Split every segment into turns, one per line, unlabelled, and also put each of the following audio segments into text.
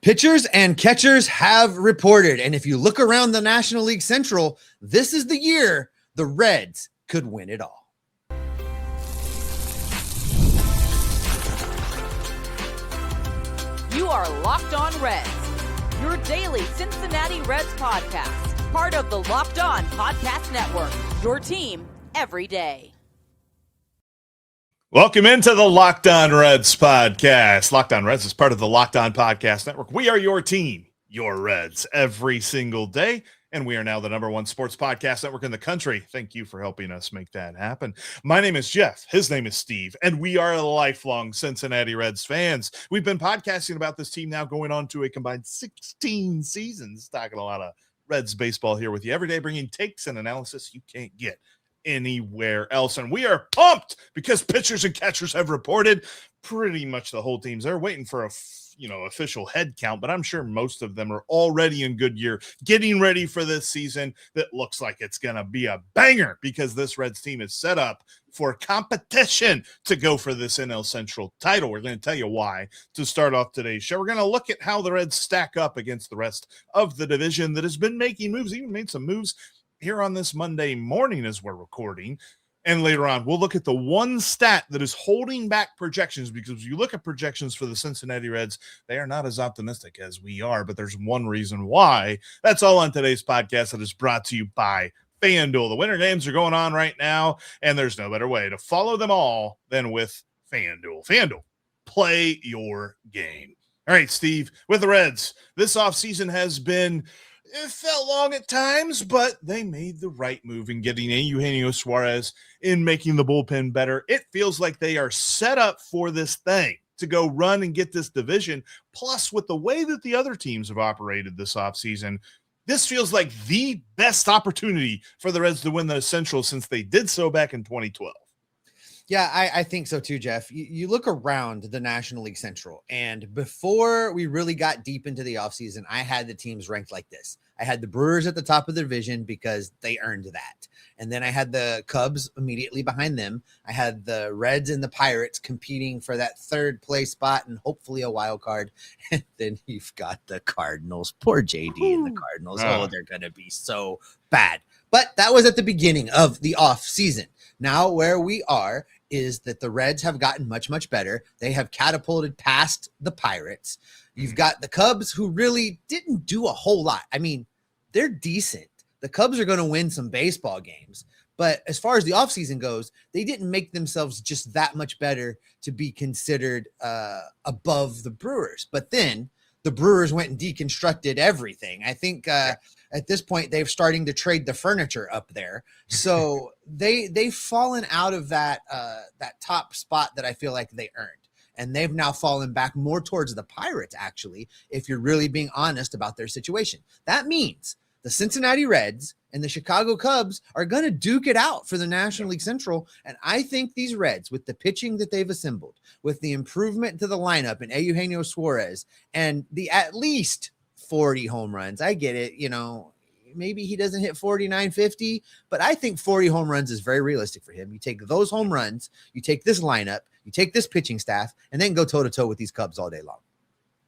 Pitchers and catchers have reported, and if you look around the National League Central, this is the year the Reds could win it all.
You are Locked On Reds, your daily Cincinnati Reds podcast, part of the Locked On Podcast Network, your team every day.
Welcome into the Locked On Reds podcast. Locked On Reds is part of the Locked On Podcast Network. We are your team, your Reds, every single day. And we are now the #1 sports podcast network in the country. Thank you for helping us make that happen. My name is Jeff. His name is Steve. And we are lifelong Cincinnati Reds fans. We've been podcasting about this team now going on to a combined 16 seasons. Talking a lot of Reds baseball here with you every day, bringing takes and analysis you can't get anywhere else. And we are pumped because pitchers and catchers have reported. Pretty much the whole team's there waiting for a official head count, but I'm sure most of them are already in good gear, getting ready for this season that looks like it's going to be a banger because this Reds team is set up for competition to go for this NL Central title. We're going to tell you why to start off today's show. We're going to look at how the Reds stack up against the rest of the division that has been making moves, even made some moves here on this Monday morning as we're recording. And later on, we'll look at the one stat that is holding back projections, because you look at projections for the Cincinnati Reds, they are not as optimistic as we are, but there's one reason why. That's all on today's podcast that is brought to you by FanDuel. The winter games are going on right now, and there's no better way to follow them all than with FanDuel. FanDuel, play your game. All right, Steve, with the Reds, this offseason has been... it felt long at times, but they made the right move in getting Eugenio Suárez, in making the bullpen better. It feels like they are set up for this thing to go run and get this division. Plus, with the way that the other teams have operated this offseason, this feels like the best opportunity for the Reds to win the Central since they did so back in 2012.
Yeah, I think so too, Jeff. You look around the National League Central, and before we really got deep into the offseason, I had the teams ranked like this. I had the Brewers at the top of the division because they earned that. And then I had the Cubs immediately behind them. I had the Reds and the Pirates competing for that third place spot and hopefully a wild card. And then you've got the Cardinals. Poor JD and the Cardinals. Oh, they're going to be so bad. But that was at the beginning of the offseason. Now where we are is that the Reds have gotten much, much better. They have catapulted past the Pirates. You've got the Cubs, who really didn't do a whole lot. I mean, they're decent. The Cubs are going to win some baseball games. But as far as the offseason goes, they didn't make themselves just that much better to be considered above the Brewers. But then the Brewers went and deconstructed everything. I think at this point they're starting to trade the furniture up there. So they've fallen out of that top spot that I feel like they earned. And they've now fallen back more towards the Pirates, actually, if you're really being honest about their situation. That means the Cincinnati Reds and the Chicago Cubs are going to duke it out for the National League Central. And I think these Reds, with the pitching that they've assembled, with the improvement to the lineup in Eugenio Suárez, and the at least 40 home runs, I get it, maybe he doesn't hit 49, 50, but I think 40 home runs is very realistic for him. You take those home runs, you take this lineup, you take this pitching staff, and then go toe-to-toe with these Cubs all day long.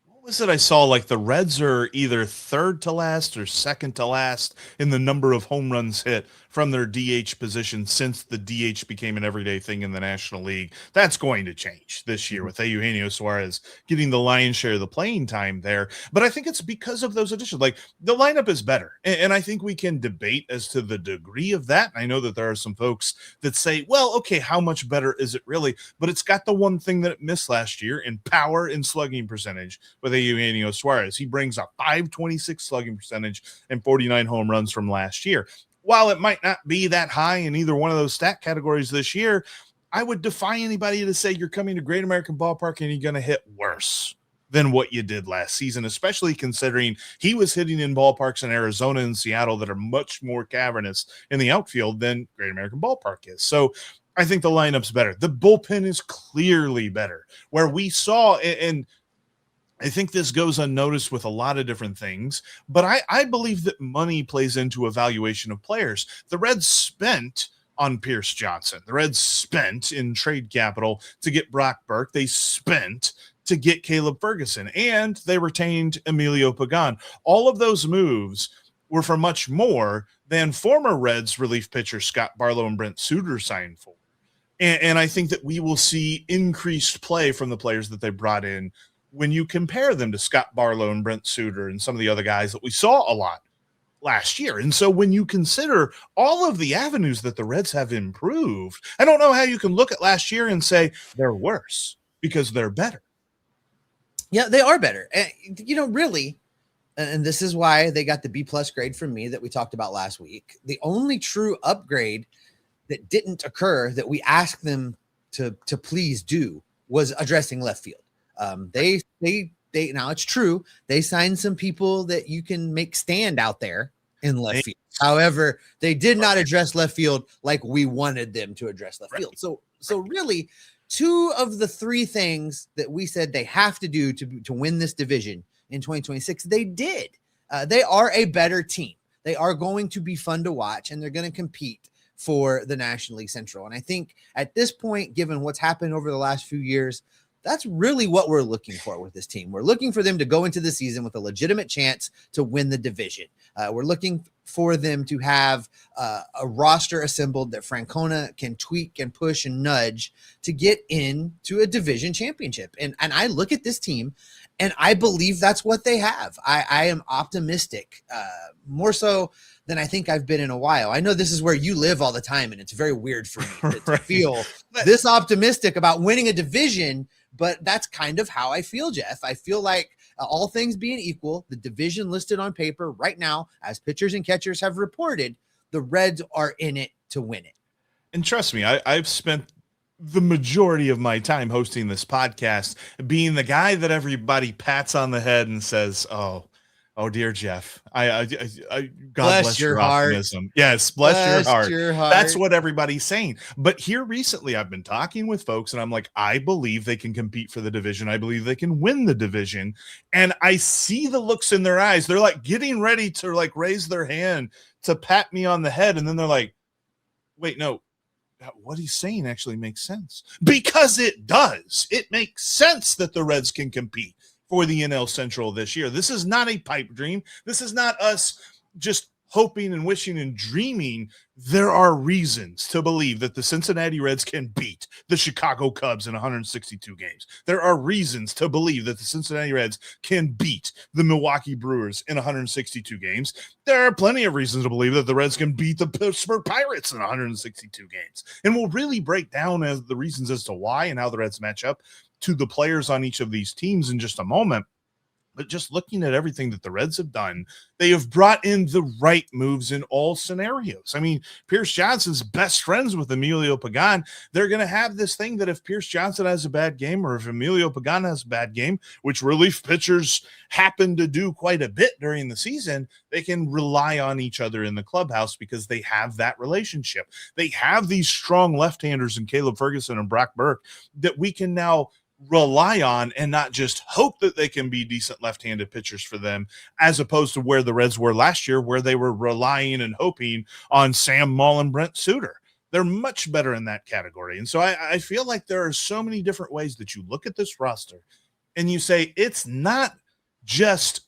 What was it I saw? Like the Reds are either third to last or second to last in the number of home runs hit from their DH position since the DH became an everyday thing in the National League. That's going to change this year with Eugenio Suárez getting the lion's share of the playing time there. But I think it's because of those additions. Like the lineup is better. And I think we can debate as to the degree of that. I know that there are some folks that say, well, okay, how much better is it really? But it's got the one thing that it missed last year in power and slugging percentage with Eugenio Suárez. He brings a .526 slugging percentage and 49 home runs from last year. While it might not be that high in either one of those stat categories this year, I would defy anybody to say you're coming to Great American Ballpark and you're going to hit worse than what you did last season, especially considering he was hitting in ballparks in Arizona and Seattle that are much more cavernous in the outfield than Great American Ballpark is. So I think the lineup's better. The bullpen is clearly better. Where we saw, and I think this goes unnoticed with a lot of different things, but I believe that money plays into evaluation of players. The Reds spent on Pierce Johnson. The Reds spent in trade capital to get Brock Burke. They spent to get Caleb Ferguson, and they retained Emilio Pagan. All of those moves were for much more than former Reds relief pitchers Scott Barlow and Brent Suter signed for. And I think that we will see increased play from the players that they brought in when you compare them to Scott Barlow and Brent Suter and some of the other guys that we saw a lot last year. And so when you consider all of the avenues that the Reds have improved, I don't know how you can look at last year and say they're worse, because they're better.
Yeah, they are better. And, really, and this is why they got the B+ grade from me that we talked about last week. The only true upgrade that didn't occur that we asked them to please do was addressing left field. They now it's true, they signed some people that you can make stand out there in left field. However, they did not address left field like we wanted them to address left field. So really, two of the three things that we said they have to do to win this division in 2026, they did. They are a better team. They are going to be fun to watch, and they're going to compete for the National League Central. And I think at this point, given what's happened over the last few years, that's really what we're looking for with this team. We're looking for them to go into the season with a legitimate chance to win the division. We're looking for them to have a roster assembled that Francona can tweak and push and nudge to get into a division championship. And I look at this team and I believe that's what they have. I am optimistic, more so than I think I've been in a while. I know this is where you live all the time, and it's very weird for me to feel this optimistic about winning a division, but that's kind of how I feel, Jeff. I feel like all things being equal, the division listed on paper right now, as pitchers and catchers have reported, the Reds are in it to win it.
And trust me, I've spent the majority of my time hosting this podcast being the guy that everybody pats on the head and says, oh dear Jeff, God bless your optimism. Heart. Yes, bless your heart. That's what everybody's saying. But here recently, I've been talking with folks, and I'm like, I believe they can compete for the division. I believe they can win the division. And I see the looks in their eyes. They're like getting ready to like raise their hand to pat me on the head, and then they're like, wait, no. What he's saying actually makes sense, because it does. It makes sense that the Reds can compete for the NL Central this year. This is not a pipe dream. This is not us just hoping and wishing and dreaming. There are reasons to believe that the Cincinnati Reds can beat the Chicago Cubs in 162 games. There are reasons to believe that the Cincinnati Reds can beat the Milwaukee Brewers in 162 games. There are plenty of reasons to believe that the Reds can beat the Pittsburgh Pirates in 162 games. And we'll really break down as the reasons as to why and how the Reds match up to the players on each of these teams in just a moment. But just looking at everything that the Reds have done, they have brought in the right moves in all scenarios. I mean, Pierce Johnson's best friends with Emilio Pagan. They're going to have this thing that if Pierce Johnson has a bad game, or if Emilio Pagan has a bad game, which relief pitchers happen to do quite a bit during the season, they can rely on each other in the clubhouse because they have that relationship. They have these strong left-handers in Caleb Ferguson and Brock Burke that we can now rely on, and not just hope that they can be decent left-handed pitchers for them, as opposed to where the Reds were last year, where they were relying and hoping on Sam Mull and Brent Suter. They're much better in that category. And so I feel like there are so many different ways that you look at this roster and you say, it's not just,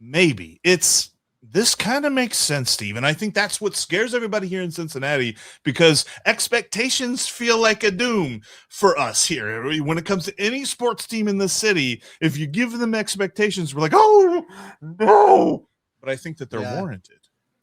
maybe. It's, this kind of makes sense, Steve. And I think that's what scares everybody here in Cincinnati, because expectations feel like a doom for us here. When it comes to any sports team in the city, if you give them expectations, we're like, oh, no. But I think that they're warranted.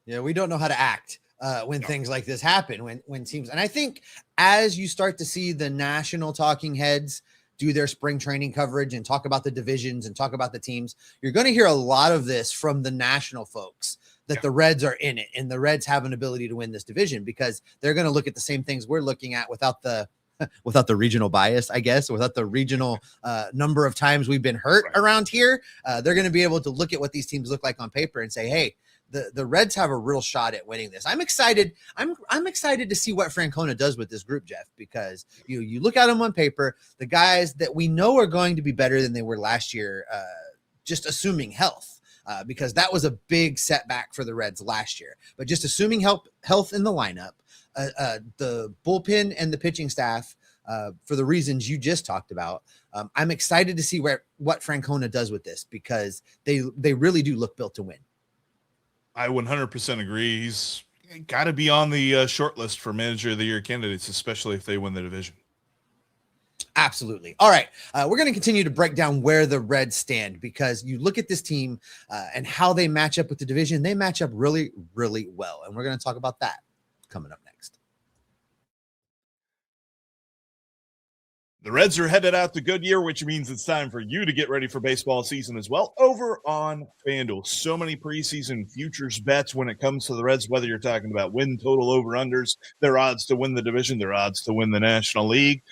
Yeah, we don't know how to act when things like this happen, when teams. And I think as you start to see the national talking heads do their spring training coverage and talk about the divisions and talk about the teams, you're going to hear a lot of this from the national folks, that the Reds are in it and the Reds have an ability to win this division, because they're going to look at the same things we're looking at without the regional bias, I guess, without the regional number of times we've been hurt around here. They're going to be able to look at what these teams look like on paper and say, hey, the Reds have a real shot at winning this. I'm excited. I'm excited to see what Francona does with this group, Jeff, because you look at them on paper, the guys that we know are going to be better than they were last year, just assuming health, because that was a big setback for the Reds last year. But just assuming health in the lineup, the bullpen and the pitching staff for the reasons you just talked about. I'm excited to see what Francona does with this, because they really do look built to win.
I 100% agree. He's got to be on the short list for Manager of the Year candidates, especially if they win the division.
Absolutely. All right. We're going to continue to break down where the Reds stand, because you look at this team and how they match up with the division. They match up really, really well. And we're going to talk about that coming up next.
The Reds are headed out to Goodyear, which means it's time for you to get ready for baseball season as well over on FanDuel. So many preseason futures bets when it comes to the Reds, whether you're talking about win total, over-unders, their odds to win the division, their odds to win the National League.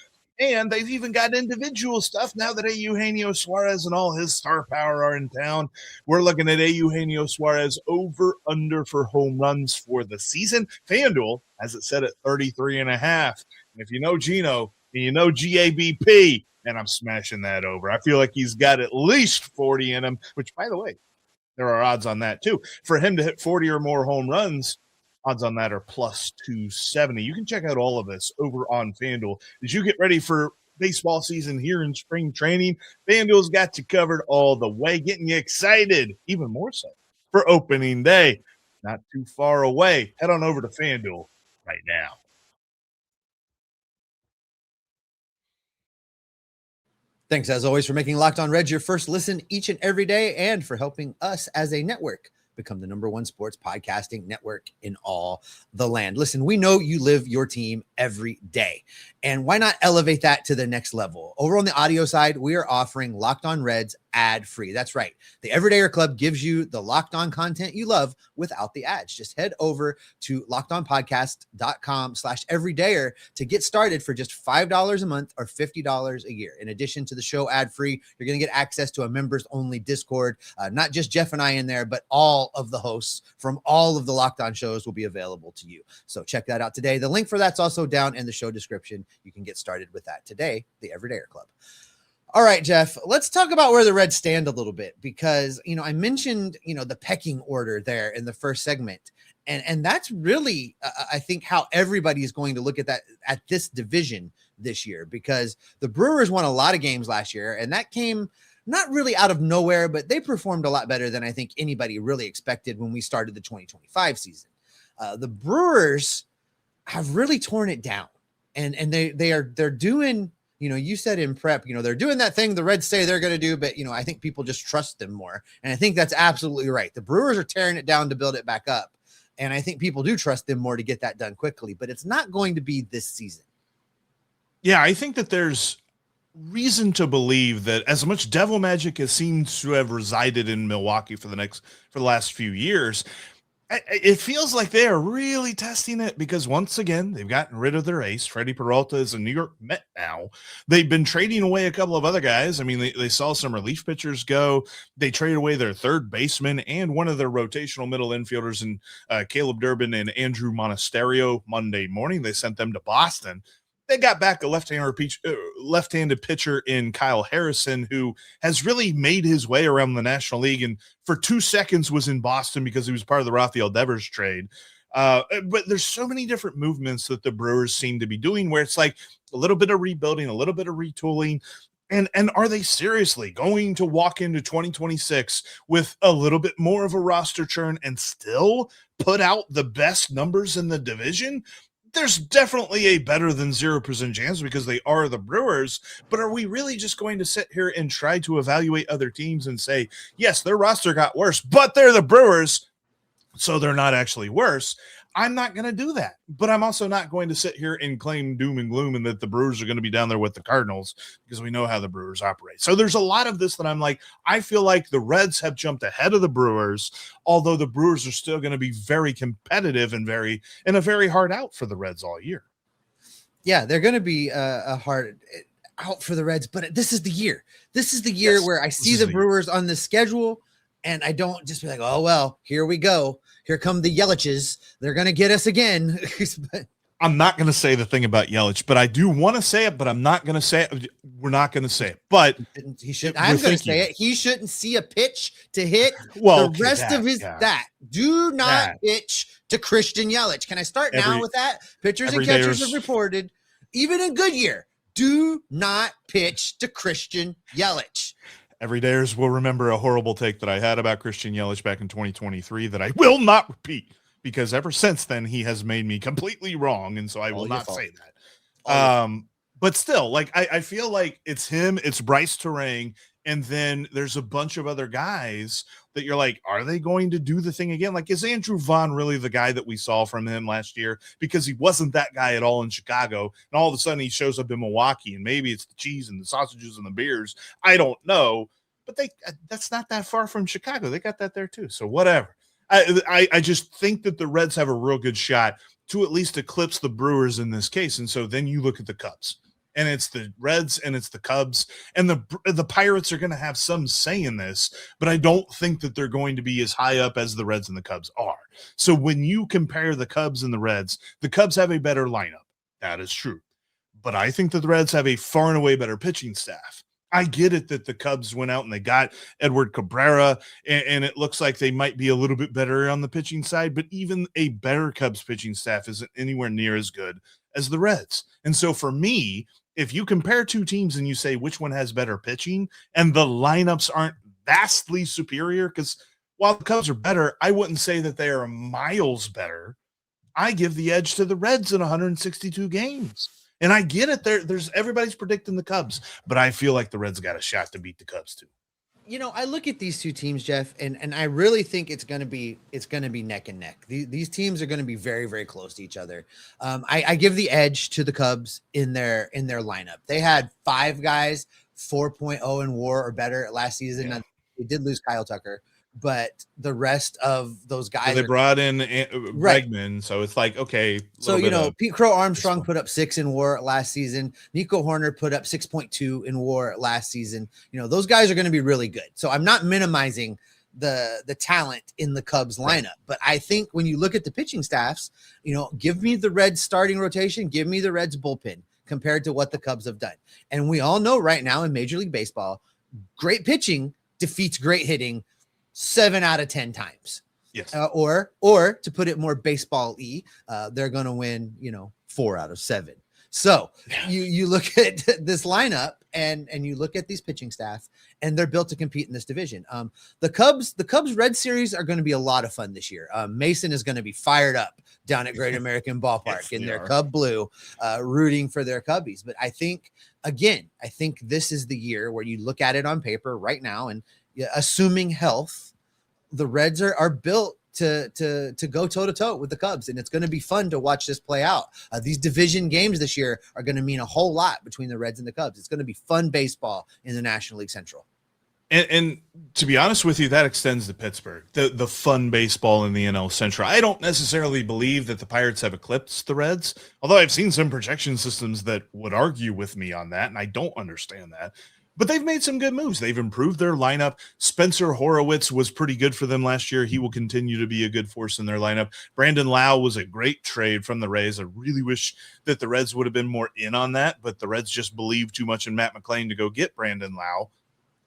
And they've even got individual stuff now that Eugenio Suárez and all his star power are in town. We're looking at Eugenio Suárez over-under for home runs for the season. FanDuel has it set at 33.5. And if you know Gino, and you know GABP, and I'm smashing that over. I feel like he's got at least 40 in him, which, by the way, there are odds on that too. For him to hit 40 or more home runs, odds on that are plus 270. You can check out all of this over on FanDuel. As you get ready for baseball season here in spring training, FanDuel's got you covered all the way, getting you excited, even more so, for opening day. Not too far away. Head on over to FanDuel right now.
Thanks, as always, for making Locked On Reds your first listen each and every day, and for helping us as a network become the #1 sports podcasting network in all the land. Listen, we know you live your team every day, and why not elevate that to the next level? Over on the audio side, we are offering Locked On Reds ad-free. That's right. The Everydayer Club gives you the Locked On content you love without the ads. Just head over to lockedonpodcast.com/everydayer to get started for just $5 a month or $50 a year. In addition to the show ad-free, you're going to get access to a members-only Discord. Not just Jeff and I in there, but all of the hosts from all of the Locked On shows will be available to you. So check that out today. The link for that's also down in the show description. You can get started with that today, the Everydayer Club. All right, Jeff, let's talk about where the Reds stand a little bit, because, I mentioned, the pecking order there in the first segment. And that's really, I think, how everybody is going to look at that, at this division this year, because the Brewers won a lot of games last year, and that came not really out of nowhere, but they performed a lot better than I think anybody really expected when we started the 2025 season. The Brewers have really torn it down, and they're doing, you said in prep, they're doing that thing the Reds say they're going to do, but, I think people just trust them more. And I think that's absolutely right. The Brewers are tearing it down to build it back up. And I think people do trust them more to get that done quickly, but it's not going to be this season.
Yeah, I think that there's reason to believe that as much devil magic as seems to have resided in Milwaukee for the last few years, it feels like they are really testing it, because once again, they've gotten rid of their ace. Freddie Peralta is a New York Met now. They've been trading away a couple of other guys. I mean, they saw some relief pitchers go. They traded away their third baseman and one of their rotational middle infielders in Caleb Durbin and Andrew Monasterio Monday morning. They sent them to Boston. They got back a left-handed pitcher in Kyle Harrison, who has really made his way around the National League, and for 2 seconds was in Boston because he was part of the Rafael Devers trade. But there's so many different movements that the Brewers seem to be doing, where it's like a little bit of rebuilding, a little bit of retooling. And are they seriously going to walk into 2026 with a little bit more of a roster churn and still put out the best numbers in the division? There's definitely a better than 0% chance, because they are the Brewers, but are we really just going to sit here and try to evaluate other teams and say, yes, their roster got worse, but they're the Brewers, so they're not actually worse? I'm not going to do that, but I'm also not going to sit here and claim doom and gloom and that the Brewers are going to be down there with the Cardinals, because we know how the Brewers operate. So there's a lot of this that I'm like, I feel like the Reds have jumped ahead of the Brewers, although the Brewers are still going to be very competitive and a very hard out for the Reds all year.
Yeah, they're going to be a hard out for the Reds, but this is the year. This is the year where I see the Brewers on the schedule, and I don't just be like, oh, well, here we go. Here come the Yeliches. They're going to get us again.
I'm not going to say the thing about Yelich, but I do want to say it, but I'm not going to say it. We're not going to say it, but
he should. I'm going to say it. He shouldn't see a pitch to hit
the
rest of his Do not pitch to Christian Yelich. Can I start now with that? Pitchers and catchers have reported, even in Goodyear, Do not pitch to Christian Yelich.
Everydayers will remember a horrible take that I had about Christian Yelich back in 2023 that I will not repeat, because ever since then he has made me completely wrong, and so I will not say that. But still, like I feel like it's him, it's Bryce Terang, and then there's a bunch of other guys that you're like, are they going to do the thing again? Like, is Andrew Vaughn really the guy that we saw from him last year? Because he wasn't that guy at all in Chicago, and all of a sudden he shows up in Milwaukee, and maybe it's the cheese and the sausages and the beers. I don't know, but that's not that far from Chicago. They got that there too. So whatever. I just think that the Reds have a real good shot to at least eclipse the Brewers in this case. And so then you look at the Cubs, and it's the Reds and it's the Cubs, and the Pirates are going to have some say in this, but I don't think that they're going to be as high up as the Reds and the Cubs are. So when you compare the Cubs and the Reds have a better lineup. That is true. But I think that the Reds have a far and away better pitching staff. I get it that the Cubs went out and they got Edward Cabrera, and it looks like they might be a little bit better on the pitching side, but even a better Cubs pitching staff isn't anywhere near as good as the Reds. And so for me, if you compare two teams and you say which one has better pitching, and the lineups aren't vastly superior, because while the Cubs are better, I wouldn't say that they are miles better. I give the edge to the Reds in 162 games. And I get it. There's everybody's predicting the Cubs, but I feel like the Reds got a shot to beat the Cubs too.
You know, I look at these two teams, Jeff, and I really think it's going to be neck and neck. These teams are going to be very, very close to each other. I give the edge to the Cubs in their lineup. They had 5 guys 4.0 in WAR or better last season.
Yeah.
They did lose Kyle Tucker, but the rest of those guys,
so they brought in Bregman, so it's like, okay.
So, you know, Pete Crow Armstrong put up 6 in WAR last season. Nico Horner put up 6.2 in WAR last season. You know, those guys are going to be really good. So I'm not minimizing the talent in the Cubs lineup, but I think when you look at the pitching staffs, you know, give me the Reds starting rotation, give me the Reds bullpen compared to what the Cubs have done. And we all know right now in Major League Baseball, great pitching defeats great hitting 7 out of 10 times.
Yes.
Or to put it more baseball-y, they're going to win, 4 out of 7. So you look at this lineup and you look at these pitching staff, and they're built to compete in this division. The Cubs Red series are going to be a lot of fun this year. Mason is going to be fired up down at Great American Ballpark in their Cub blue, rooting for their Cubbies. But I think this is the year where you look at it on paper right now, and assuming health, the Reds are built to go toe-to-toe with the Cubs, and it's going to be fun to watch this play out. These division games this year are going to mean a whole lot between the Reds and the Cubs. It's going to be fun baseball in the National League Central.
And to be honest with you, that extends to Pittsburgh, the fun baseball in the NL Central. I don't necessarily believe that the Pirates have eclipsed the Reds, although I've seen some projection systems that would argue with me on that, and I don't understand that. But they've made some good moves. They've improved their lineup. Spencer Horowitz was pretty good for them last year. He will continue to be a good force in their lineup. Brandon Lau was a great trade from the Rays. I really wish that the Reds would have been more in on that, but the Reds just believe too much in Matt McClain to go get Brandon Lau,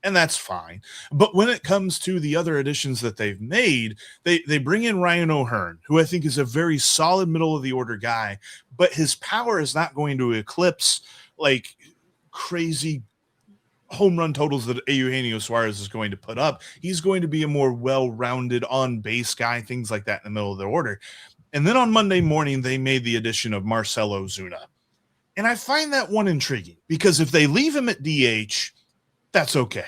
and that's fine. But when it comes to the other additions that they've made, they bring in Ryan O'Hearn, who I think is a very solid middle-of-the-order guy, but his power is not going to eclipse like crazy home run totals that Eugenio Suárez is going to put up. He's going to be a more well-rounded on-base guy, things like that in the middle of the order. And then on Monday morning, they made the addition of Marcell Ozuna. And I find that one intriguing, because if they leave him at DH, that's okay.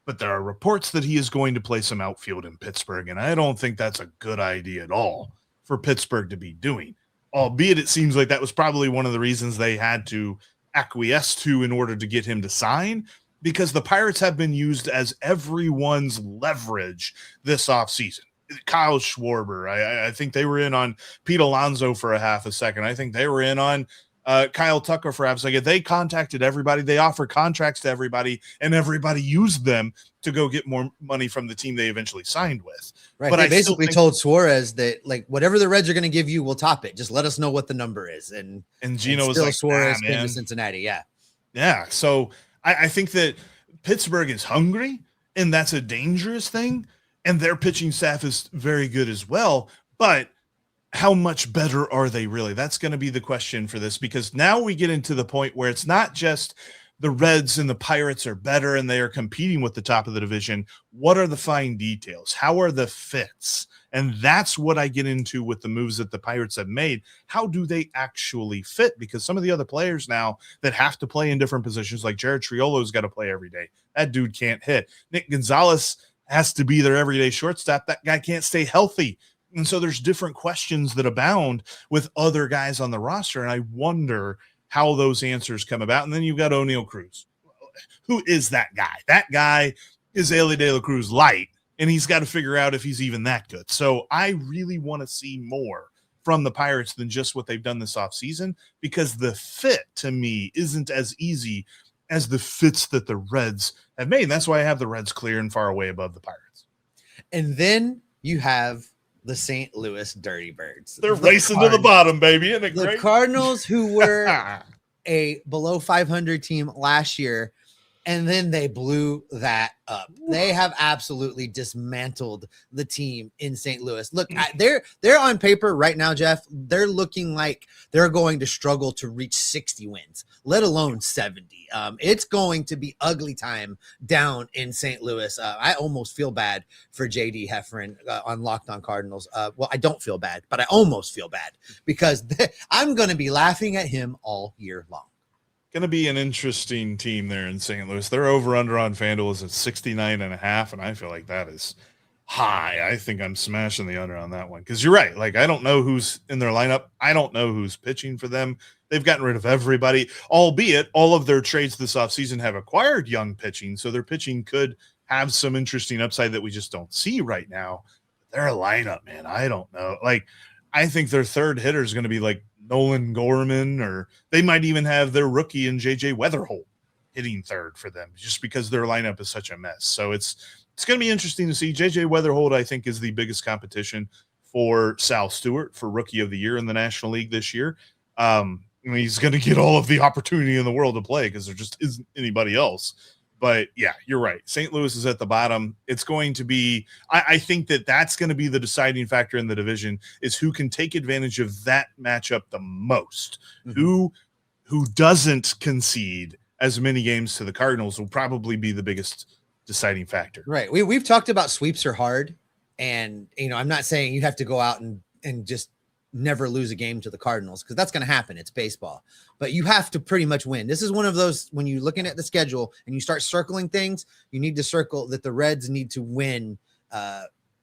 But there are reports that he is going to play some outfield in Pittsburgh, and I don't think that's a good idea at all for Pittsburgh to be doing. Albeit it seems like that was probably one of the reasons they had to acquiesce to in order to get him to sign, because the Pirates have been used as everyone's leverage this offseason. Kyle Schwarber, I think they were in on Pete Alonso for a half a second. I think they were in on Kyle Tucker for half a second. They contacted everybody. They offered contracts to everybody, and everybody used them to go get more money from the team they eventually signed with.
Right.
But
they
I
basically told Suárez that, like, whatever the Reds are going to give you, we'll top it. Just let us know what the number is. And
Gino was
still
like,
Suárez
nah,
came
man.
to Cincinnati. Yeah.
Yeah. So I think that Pittsburgh is hungry, and that's a dangerous thing. And their pitching staff is very good as well. But how much better are they really? That's going to be the question for this, because now we get into the point where it's not just the Reds and the Pirates are better and they are competing with the top of the division. What are the fine details? How are the fits? And that's what I get into with the moves that the Pirates have made. How do they actually fit? Because some of the other players now that have to play in different positions, like Jared Triolo's got to play every day. That dude can't hit. Nick Gonzalez has to be their everyday shortstop. That guy can't stay healthy. And so there's different questions that abound with other guys on the roster. And I wonder how those answers come about. And then you've got O'Neal Cruz. Who is that guy? That guy is Elly De La Cruz light, and he's got to figure out if he's even that good. So I really want to see more from the Pirates than just what they've done this offseason, because the fit to me isn't as easy as the fits that the Reds have made. And that's why I have the Reds clear and far away above the Pirates.
And then you have the St. Louis Dirty Birds.
They're racing to the bottom, baby. Isn't it
the
great?
Cardinals, who were a below 500 team last year, and then they blew that up. They have absolutely dismantled the team in St. Louis. Look, they're on paper right now, Jeff. They're looking like they're going to struggle to reach 60 wins, let alone 70. It's going to be ugly time down in St. Louis. I almost feel bad for JD Heffron on Locked On Cardinals. Well, I don't feel bad, but I almost feel bad because I'm going to be laughing at him all year long.
Going to be an interesting team there in St. Louis. Their over-under on FanDuel is at 69.5, and I feel like that is high. I think I'm smashing the under on that one, because you're right. Like, I don't know who's in their lineup. I don't know who's pitching for them. They've gotten rid of everybody, albeit all of their trades this offseason have acquired young pitching, so their pitching could have some interesting upside that we just don't see right now. Their lineup, man, I don't know. Like, I think their third hitter is going to be like Nolan Gorman, or they might even have their rookie in JJ Weatherholt hitting third for them, just because their lineup is such a mess. So it's going to be interesting to see. JJ Weatherholt, I think, is the biggest competition for Sal Stewart for Rookie of the Year in the National League this year. He's going to get all of the opportunity in the world to play because there just isn't anybody else. But yeah, you're right. St. Louis is at the bottom. It's going to be, I think that's going to be the deciding factor in the division, is who can take advantage of that matchup the most. Mm-hmm. Who doesn't concede as many games to the Cardinals will probably be the biggest deciding factor.
Right. We've talked about sweeps are hard. And, I'm not saying you have to go out and just never lose a game to the Cardinals, because that's going to happen. It's baseball, but you have to pretty much win. This is one of those, when you're looking at the schedule and you start circling things, you need to circle that the Reds need to win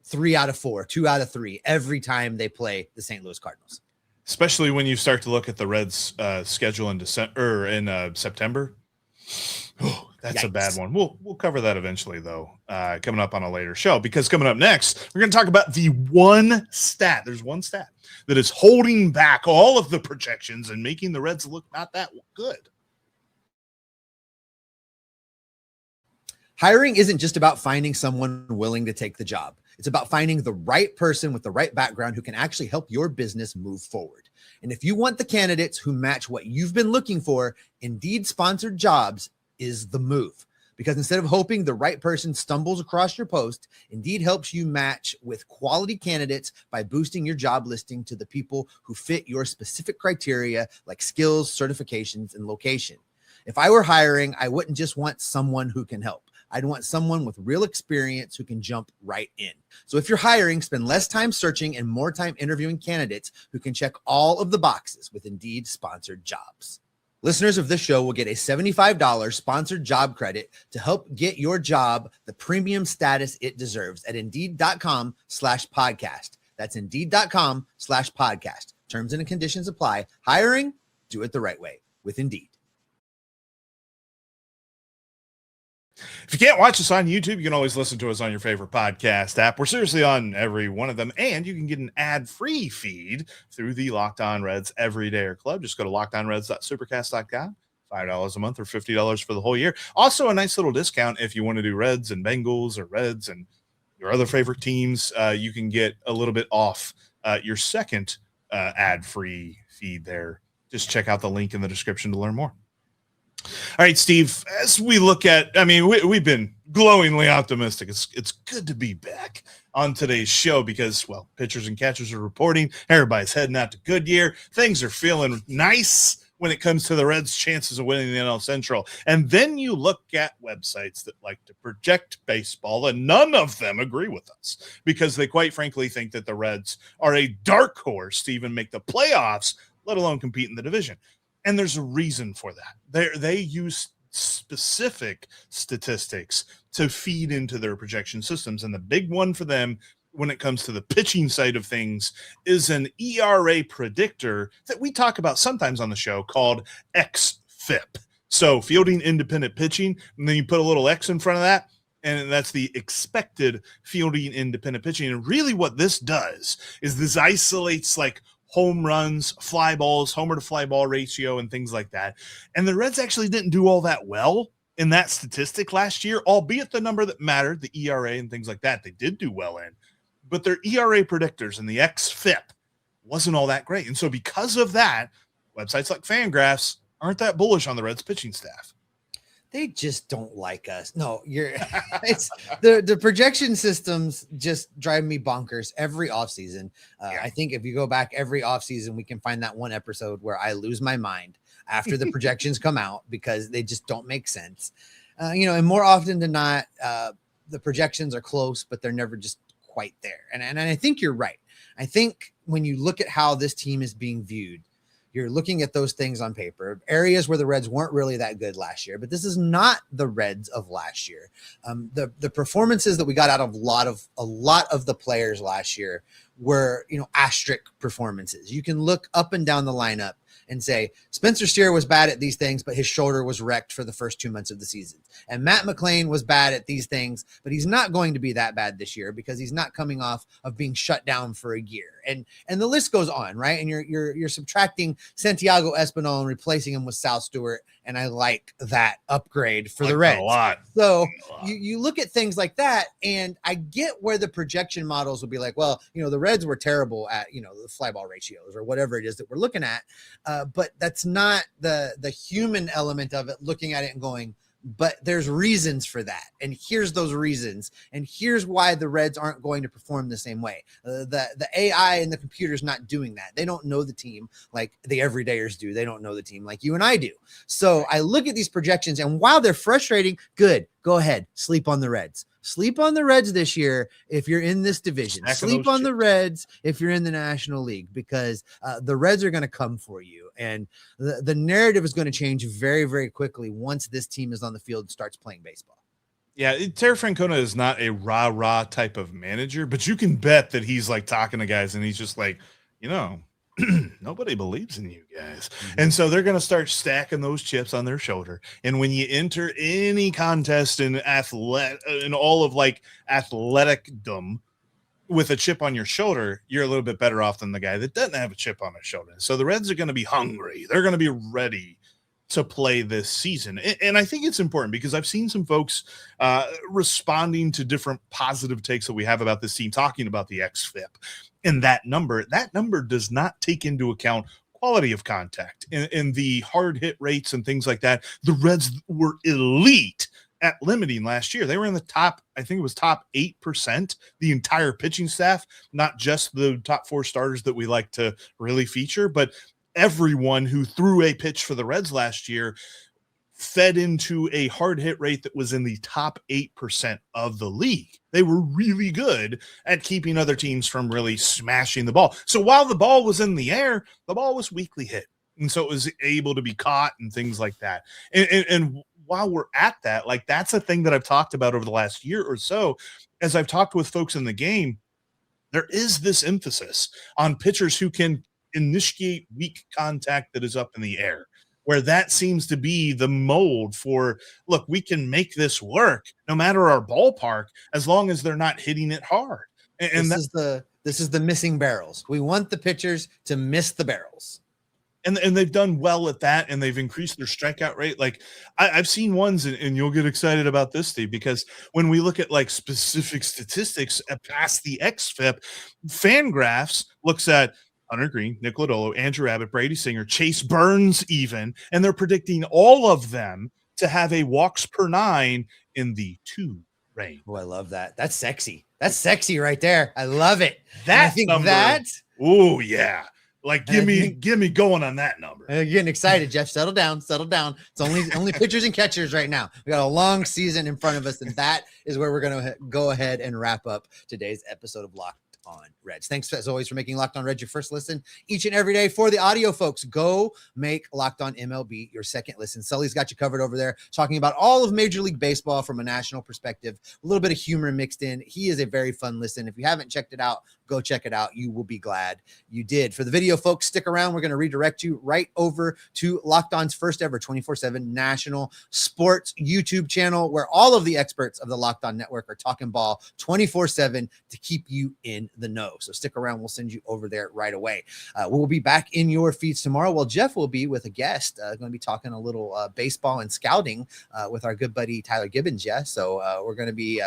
3 out of 4, 2 out of 3 every time they play the St. Louis Cardinals.
Especially when you start to look at the Reds schedule in December or in September. Oh, that's Yikes. A bad one. We'll cover that eventually, though, coming up on a later show, because coming up next, we're going to talk about the one stat. There's one stat that is holding back all of the projections and making the Reds look not that good.
Hiring isn't just about finding someone willing to take the job. It's about finding the right person with the right background who can actually help your business move forward. And if you want the candidates who match what you've been looking for, Indeed sponsored jobs is the move. Because instead of hoping the right person stumbles across your post, Indeed helps you match with quality candidates by boosting your job listing to the people who fit your specific criteria, like skills, certifications, and location. If I were hiring, I wouldn't just want someone who can help. I'd want someone with real experience who can jump right in. So if you're hiring, spend less time searching and more time interviewing candidates who can check all of the boxes with Indeed sponsored jobs. Listeners of this show will get a $75 sponsored job credit to help get your job the premium status it deserves at Indeed.com/podcast. That's Indeed.com/podcast. Terms and conditions apply. Hiring, do it the right way with Indeed.
If you can't watch us on YouTube, you can always listen to us on your favorite podcast app. We're seriously on every one of them, and you can get an ad-free feed through the Locked On Reds Everydayer Club. Just go to lockedonreds.supercast.com, $5 a month or $50 for the whole year. Also, a nice little discount if you want to do Reds and Bengals or Reds and your other favorite teams. You can get a little bit off your second ad-free feed there. Just check out the link in the description to learn more. All right, Steve, as we look at, we've been glowingly optimistic. It's good to be back on today's show because, well, pitchers and catchers are reporting. Everybody's heading out to Goodyear. Things are feeling nice when it comes to the Reds' chances of winning the NL Central. And then you look at websites that like to project baseball, and none of them agree with us because they quite frankly think that the Reds are a dark horse to even make the playoffs, let alone compete in the division. And there's a reason for that. They use specific statistics to feed into their projection systems. And the big one for them when it comes to the pitching side of things is an ERA predictor that we talk about sometimes on the show called XFIP. So fielding independent pitching, and then you put a little X in front of that, and that's the expected fielding independent pitching. And really what this does is this isolates like home runs, fly balls, homer to fly ball ratio, and things like that. And the Reds actually didn't do all that well in that statistic last year, albeit the number that mattered, the ERA and things like that, they did do well in. But their ERA predictors and the XFIP wasn't all that great. And so because of that, websites like Fangraphs aren't that bullish on the Reds pitching staff.
They just don't like us. No, it's the projection systems just drive me bonkers every offseason. I think if you go back every offseason, we can find that one episode where I lose my mind after the projections come out because they just don't make sense. And more often than not, the projections are close, but they're never just quite there. And I think you're right. I think when you look at how this team is being viewed, you're looking at those things on paper, areas where the Reds weren't really that good last year, but this is not the Reds of last year. The performances that we got out of a lot of the players last year were, asterisk performances. You can look up and down the lineup and say Spencer Steer was bad at these things, but his shoulder was wrecked for the first 2 months of the season. And Matt McLain was bad at these things, but he's not going to be that bad this year because he's not coming off of being shut down for a year. And the list goes on, right? And you're subtracting Santiago Espinal and replacing him with Sal Stewart. And I like that upgrade for the Reds.
A lot.
So you look at things like that, and I get where the projection models will be like, well, the Reds were terrible at, the fly ball ratios or whatever it is that we're looking at. But that's not the human element of it, looking at it and going, but there's reasons for that. And here's those reasons. And here's why the Reds aren't going to perform the same way. The AI and the computer's not doing that. They don't know the team like the everydayers do. They don't know the team like you and I do. So I look at these projections, and while they're frustrating, good, go ahead, sleep on the Reds. Sleep on the Reds this year if you're in this division. Sleep on the Reds if you're in the National League, because the Reds are going to come for you. And the narrative is going to change very, very quickly once this team is on the field and starts playing baseball.
Yeah, Terry Francona is not a rah-rah type of manager, but you can bet that he's like talking to guys and he's just like, nobody believes in you guys. Mm-hmm. And so they're going to start stacking those chips on their shoulder. And when you enter any contest in all of like athleticdom with a chip on your shoulder, you're a little bit better off than the guy that doesn't have a chip on his shoulder. So the Reds are going to be hungry. They're going to be ready to play this season. And I think it's important because I've seen some folks responding to different positive takes that we have about this team, talking about the XFIP. And that number does not take into account quality of contact and the hard hit rates and things like that. The Reds were elite at limiting last year. They were in the top, I think it was top 8%, the entire pitching staff, not just the top 4 starters that we like to really feature, but everyone who threw a pitch for the Reds last year fed into a hard hit rate that was in the top 8% of the league. They were really good at keeping other teams from really smashing the ball. So while the ball was in the air, the ball was weakly hit. And so it was able to be caught and things like that. And while we're at that, like that's a thing that I've talked about over the last year or so, as I've talked with folks in the game, there is this emphasis on pitchers who can initiate weak contact that is up in the air, where that seems to be the mold for, look, we can make this work no matter our ballpark, as long as they're not hitting it hard. And
this is the missing barrels. We want the pitchers to miss the barrels.
And they've done well at that, and they've increased their strikeout rate. Like I've seen ones, and you'll get excited about this, Steve, because when we look at like specific statistics past the XFIP, Fangraphs looks at Hunter Greene, Nick Lodolo, Andrew Abbott, Brady Singer, Chase Burns even, and they're predicting all of them to have a walks per 9 in the 2 rain.
Oh, I love that. That's sexy. That's sexy right there. I love it.
That
I think
number,
that.
Oh yeah. Like give me going on that number.
You're getting excited, Jeff. Settle down. It's only pitchers and catchers right now. We got a long season in front of us, and that is where we're gonna go ahead and wrap up today's episode of Locked On Reds. Thanks as always for making Locked On Reds your first listen each and every day. For the audio folks, go make Locked On MLB your second listen. Sully's got you covered over there, talking about all of Major League Baseball from a national perspective, a little bit of humor mixed in. He is a very fun listen. If you haven't checked it out, go check it out. You will be glad you did. For the video folks, stick around. We're going to redirect you right over to Locked On's first ever 24/7 national sports YouTube channel, where all of the experts of the Locked On network are talking ball 24/7 to keep you in the know. So stick around. We'll send you over there right away. We'll be back in your feeds tomorrow. Well, Jeff will be with a guest, going to be talking a little baseball and scouting with our good buddy Tyler Gibbons. Yeah. So we're going to be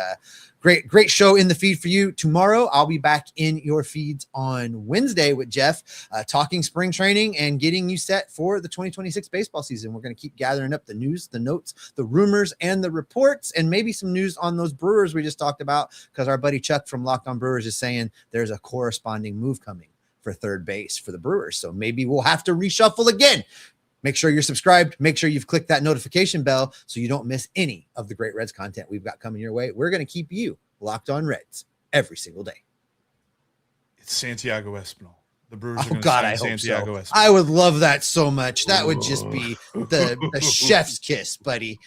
great show in the feed for you tomorrow. I'll be back in your feeds on Wednesday with Jeff, talking spring training and getting you set for the 2026 baseball season. We're going to keep gathering up the news, the notes, the rumors, and the reports, and maybe some news on those Brewers we just talked about, because our buddy Chuck from Locked On Brewers is saying there's a corresponding move coming for third base for the Brewers. So maybe we'll have to reshuffle again. Make sure you're subscribed. Make sure you've clicked that notification bell so you don't miss any of the great Reds content we've got coming your way. We're going to keep you Locked On Reds every single day.
It's Santiago Espinal. The Brewers are
Oh God, I hope
Santiago
so.
Espinal.
I would love that so much. That would just be the chef's kiss, buddy.